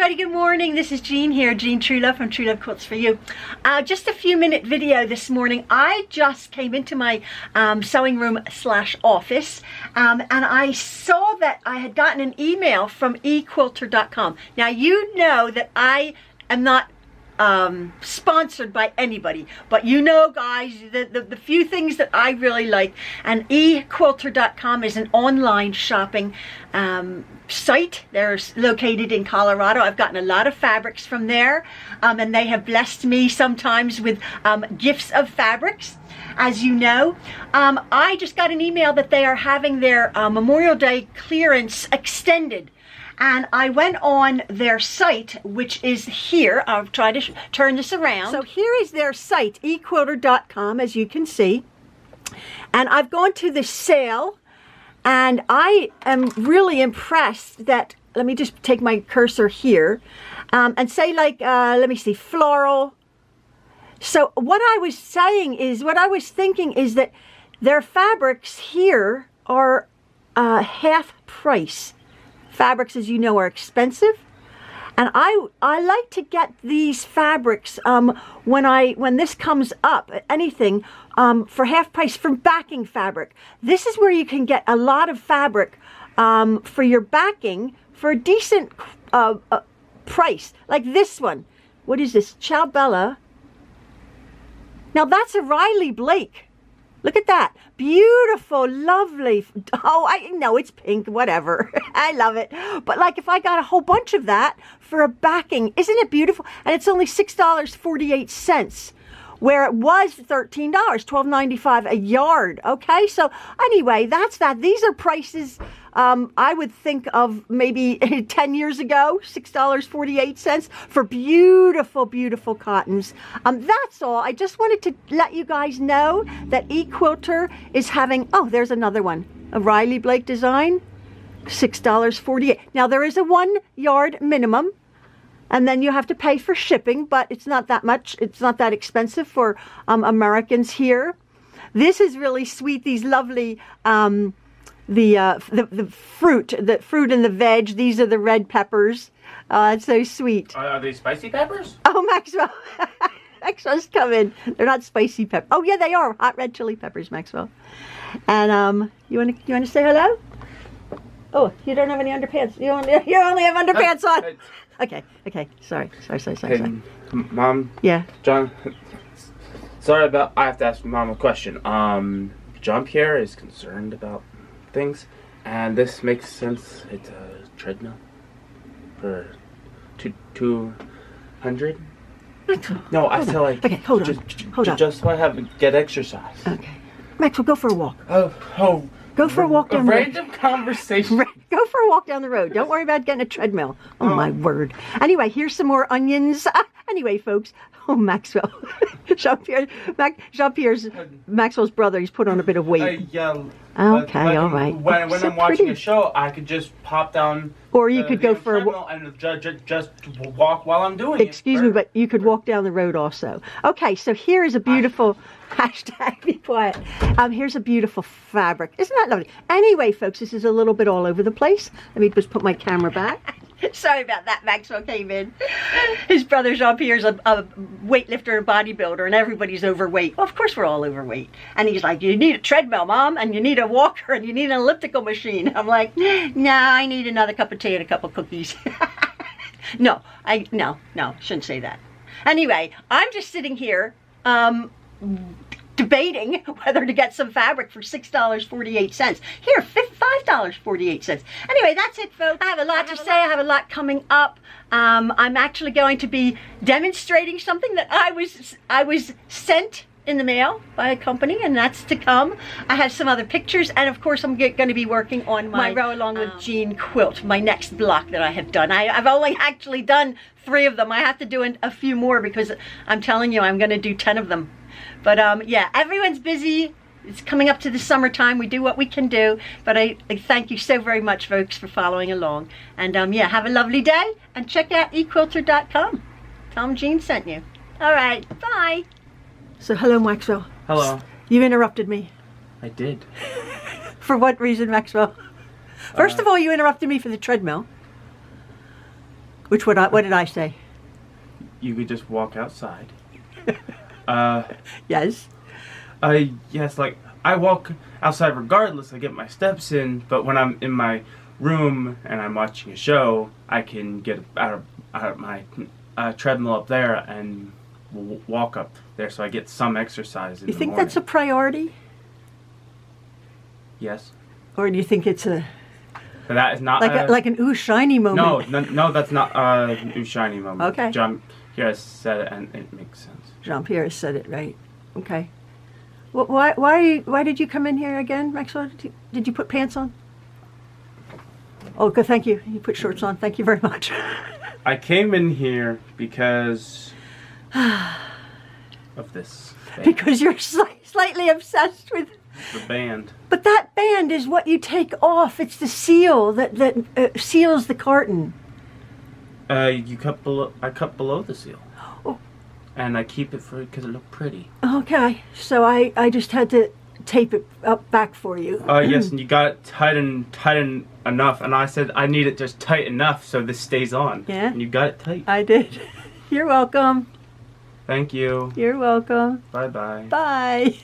everybody, good morning. This is Jean here, Jean Truelove from Truelove Quilts for You. Just a few minute video this morning. I just came into my sewing room / office and I saw that I had gotten an email from equilter.com. Now you know that I am not sponsored by anybody, but you know guys, the few things that I really like, and equilter.com is an online shopping site. They're located in Colorado. I've gotten a lot of fabrics from there, and they have blessed me sometimes with gifts of fabrics. As you know, I just got an email that they are having their Memorial Day clearance extended. And I went on their site, which is here. I'll try to turn this around. So here is their site, equilter.com, as you can see. And I've gone to the sale, and I am really impressed that, let me just take my cursor here, and say like, let me see, floral. So what I was saying is, what I was thinking is that their fabrics here are half price. Fabrics, as you know, are expensive, and I like to get these fabrics when this comes up, anything for half price from backing fabric. This is where you can get a lot of fabric for your backing for a decent price, like this one. What is this? Ciao Bella. Now that's a Riley Blake. Look at that. Beautiful, lovely. Oh, I know it's pink, whatever. I love it. But like if I got a whole bunch of that for a backing, isn't it beautiful? And it's only $6.48, where it was $13, $12.95 a yard. Okay, so anyway, that's that. These are prices I would think of maybe 10 years ago, $6.48 for beautiful, beautiful cottons. That's all. I just wanted to let you guys know that eQuilter is having, oh, there's another one, a Riley Blake design, $6.48. Now there is a 1 yard minimum, and then you have to pay for shipping, but it's not that much. It's not that expensive for Americans here. This is really sweet. These lovely the fruit and the veg. These are the red peppers. It's so sweet. Are they spicy peppers? Oh, Maxwell. Maxwell's coming. They're not spicy peppers. Oh yeah, they are hot red chili peppers, Maxwell. And you want to say hello? Oh, you don't have any underpants. You only have underpants on. Okay. Sorry. Hey, Mom. Yeah. John. Sorry about. I have to ask Mom a question. John Pierre is concerned about things, and this makes sense. It's a treadmill for 200. No, I feel like. Okay, hold on. Just so I have get exercise. Okay, Maxwell, go for a walk. Oh. Go for a walk down the road. Random conversation. Go for a walk down the road. Don't worry about getting a treadmill. Oh my word. Anyway, here's some more onions. Anyway, folks. Oh, Maxwell. Jean-Pierre's Maxwell's brother. He's put on a bit of weight. Yeah. Okay, all right. When so I'm watching pretty. A show, I could just pop down. Or you could go for a walk and just walk while I'm doing it. Excuse me, but you could walk down the road also. Okay, so here is a beautiful hashtag. Be quiet. Here's a beautiful fabric. Isn't that lovely? Anyway, folks, this is a little bit all over the place. Let me just put my camera back. Sorry about that. Maxwell came in. His brother Jean-Pierre's a weightlifter and bodybuilder, and everybody's overweight. Well, of course we're all overweight. And he's like, you need a treadmill, Mom, and you need a walker, and you need an elliptical machine. I'm like, no, I need another cup of tea and a couple cookies. No, shouldn't say that. Anyway, I'm just sitting here debating whether to get some fabric for $6.48. Here, $5.48. Anyway, that's it, folks. I have a lot to say. I have a lot coming up. I'm actually going to be demonstrating something that I was sent in the mail by a company, and that's to come. I have some other pictures, and of course I'm going to be working on my row along with Jean quilt, my next block that I have done. I've only actually done 3 of them. I have to do a few more because I'm telling you I'm going to do 10 of them. But yeah, everyone's busy. It's coming up to the summertime. We do what we can do. But I thank you so very much, folks, for following along. And yeah, have a lovely day. And check out equilter.com. Tell them Jean sent you. All right, bye. So hello, Maxwell. Hello. You interrupted me. I did. For what reason, Maxwell? First of all, you interrupted me for the treadmill. What did I say? You could just walk outside. Yes. Yes, like, I walk outside regardless. I get my steps in, but when I'm in my room and I'm watching a show, I can get out of my treadmill up there and walk up there, so I get some exercise in the morning. You think that's a priority? Yes. Or do you think it's a... But that is not... like an ooh, shiny moment? No, that's not an ooh, shiny moment. Okay. John here said it, and it makes sense. Jean-Pierre said it right. Okay. Well, why did you come in here again, Maxwell? Did you put pants on? Oh, good, thank you. You put shorts on. Thank you very much. I came in here because of this band. Because you're slightly obsessed with The band. But that band is what you take off. It's the seal that seals the carton. You cut below. I cut below the seal. Oh. And I keep it for because it looked pretty. Okay, so I just had to tape it up back for you. Yes, and you got it tight enough, and I said I need it just tight enough so this stays on. Yeah. And you got it tight. I did. You're welcome. Thank you. You're welcome. Bye-bye. Bye.